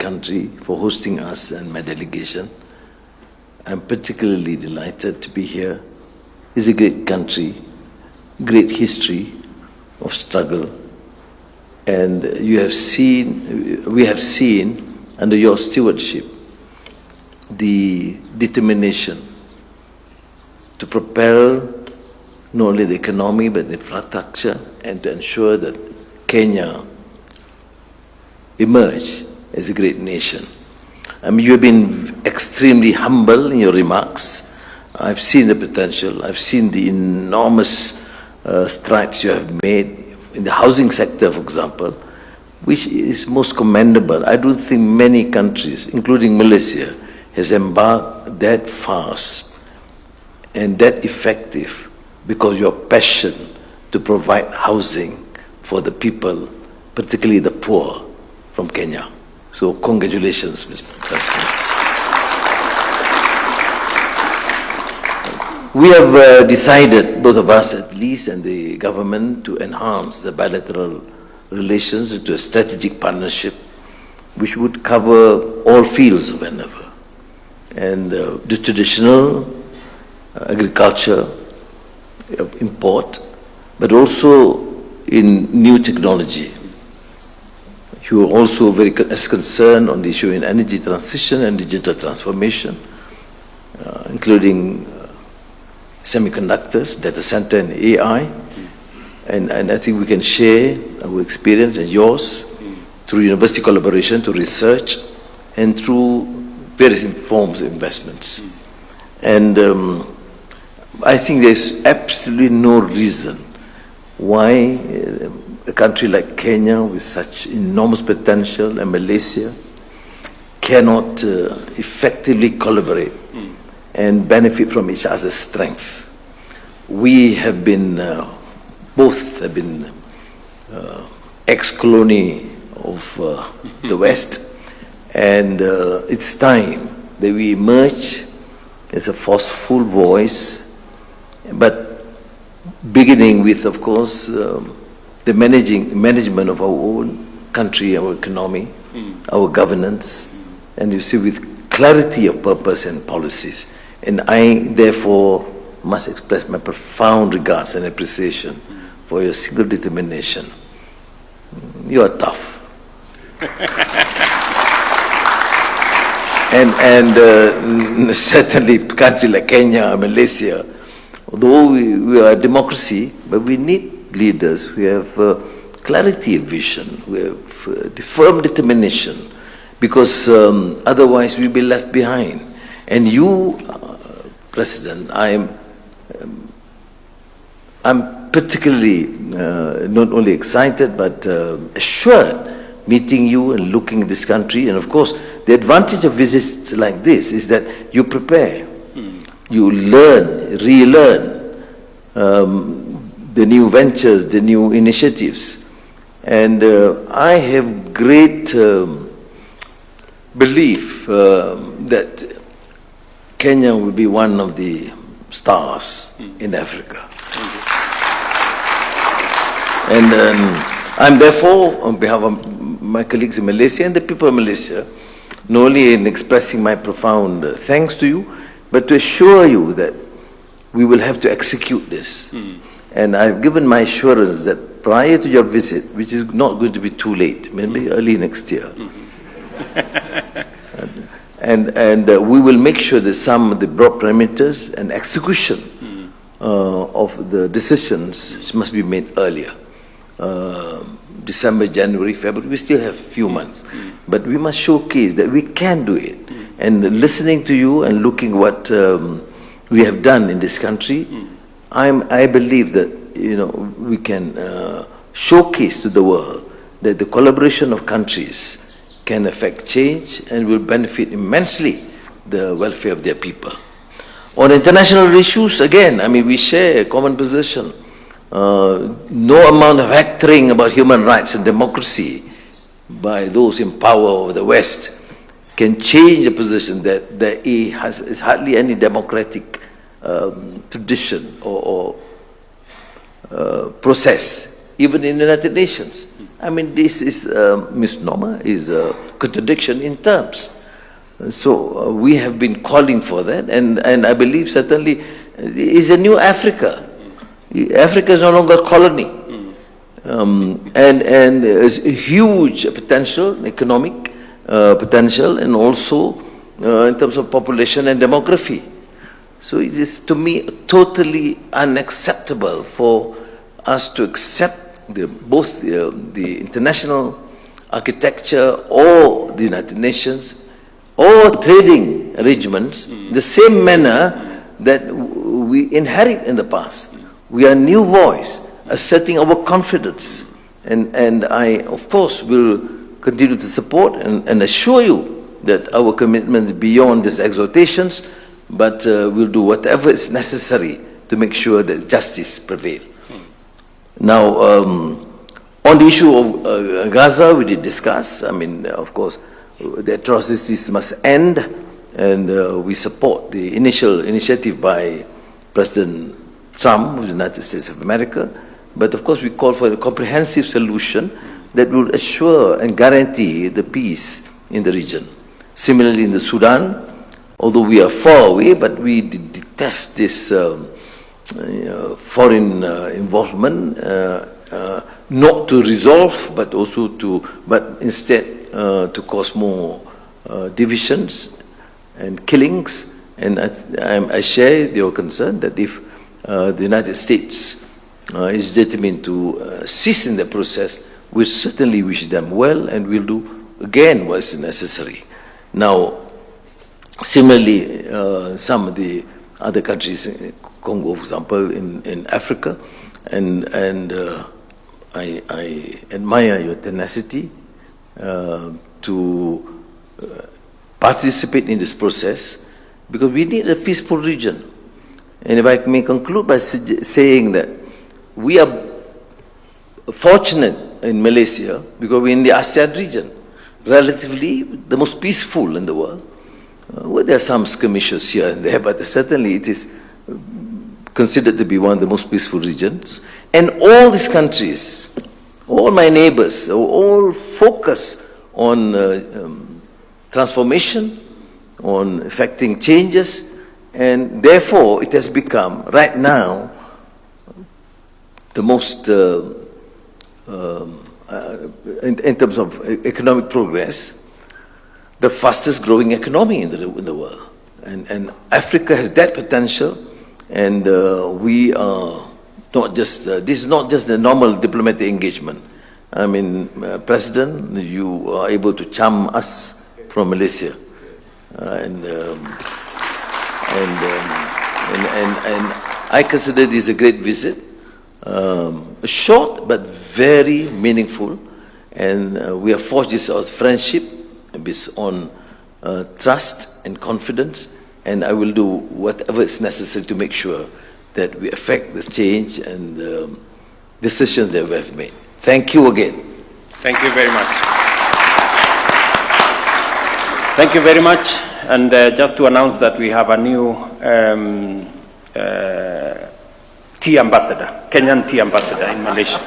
country for hosting us and my delegation. I'm particularly delighted to be here. It's a great country, great history of struggle. And we have seen under your stewardship the determination to propel not only the economy but the infrastructure and to ensure that Kenya emerge as a great nation. I mean, you have been extremely humble in your remarks. I've seen the potential. I've seen the enormous strides you have made in the housing sector, for example, which is most commendable. I don't think many countries, including Malaysia, has embarked that fast and that effective because your passion to provide housing for the people, particularly the poor from Kenya. So congratulations, Mr. President. We have decided, both of us at least, and the government, to enhance the bilateral relations into a strategic partnership which would cover all fields of endeavor. And the traditional agriculture, import, but also in new technology. You are also very concerned on the issue in energy transition and digital transformation, including semiconductors, data center and AI. And I think we can share our experience and yours through university collaboration, through research, and through various forms of investments. And I think there's absolutely no reason why a country like Kenya with such enormous potential and Malaysia cannot effectively collaborate and benefit from each other's strength. We have been, both have been ex-colony of the West, and it's time that we emerge as a forceful voice, but beginning with, of course, the management of our own country, our economy, our governance, and you see, with clarity of purpose and policies. And I, therefore, must express my profound regards and appreciation for your single determination. You are tough. and certainly, a country like Kenya, Malaysia, although we are a democracy, but we need leaders who have clarity of vision, who have firm determination, because otherwise we'll be left behind. And you, President, I'm particularly not only excited but assured meeting you and looking at this country. And of course, the advantage of visits like this is that you prepare, you learn, relearn the new ventures, the new initiatives. And I have great belief that Kenya will be one of the stars in Africa. And I'm therefore, on behalf of my colleagues in Malaysia and the people of Malaysia, not only in expressing my profound thanks to you, but to assure you that we will have to execute this. And I've given my assurance that prior to your visit, which is not going to be too late, maybe early next year, and we will make sure that some of the broad parameters and execution of the decisions must be made earlier. December, January, February, we still have a few months. But we must showcase that we can do it. And listening to you and looking what we have done in this country, I believe that we can showcase to the world that the collaboration of countries can affect change and will benefit immensely the welfare of their people. On international issues, again, I mean, we share a common position. No amount of hectoring about human rights and democracy by those in power of the West can change a position that there is hardly any democratic tradition or process even in the United Nations. I mean, this is a misnomer, is a contradiction in terms. So we have been calling for that, and I believe certainly is a new Africa. Africa is no longer a colony. And there's a huge potential, economic potential, and also in terms of population and demography. So it is, to me, totally unacceptable for us to accept both the international architecture or the United Nations or trading arrangements the same manner that we inherit in the past. We are a new voice, asserting our confidence. And I, of course, will continue to support and assure you that our commitment is beyond these exhortations, but we'll do whatever is necessary to make sure that justice prevails. Now, on the issue of Gaza, we did discuss. I mean, of course, the atrocities must end, and we support the initial initiative by President Trump of the United States of America. But of course, we call for a comprehensive solution that will assure and guarantee the peace in the region. Similarly, in the Sudan, although we are far away, but we detest this foreign involvement, not to resolve, but also but instead to cause more divisions and killings. And I share your concern that if the United States is determined to cease in the process, we certainly wish them well, and we'll do again what is necessary. Now, similarly, some of the other countries, Congo, for example, in Africa, and I admire your tenacity to participate in this process, because we need a peaceful region. And if I may conclude by saying that we are fortunate in Malaysia because we're in the ASEAN region, relatively the most peaceful in the world. Well, there are some skirmishes here and there, but certainly it is considered to be one of the most peaceful regions. And all these countries, all my neighbors, all focus on transformation, on effecting changes, and therefore it has become, right now, the most, in terms of economic progress, the fastest growing economy in the world. And Africa has that potential, and we are not just, this is not just a normal diplomatic engagement. I mean, President, you are able to charm us from Malaysia. And I consider this a great visit, short but very meaningful, and we have forged this friendship based on trust and confidence, and I will do whatever is necessary to make sure that we affect the change and decisions that we have made. Thank you again. Thank you very much. Thank you very much. And just to announce that we have a new tea ambassador, Kenyan tea ambassador in Malaysia.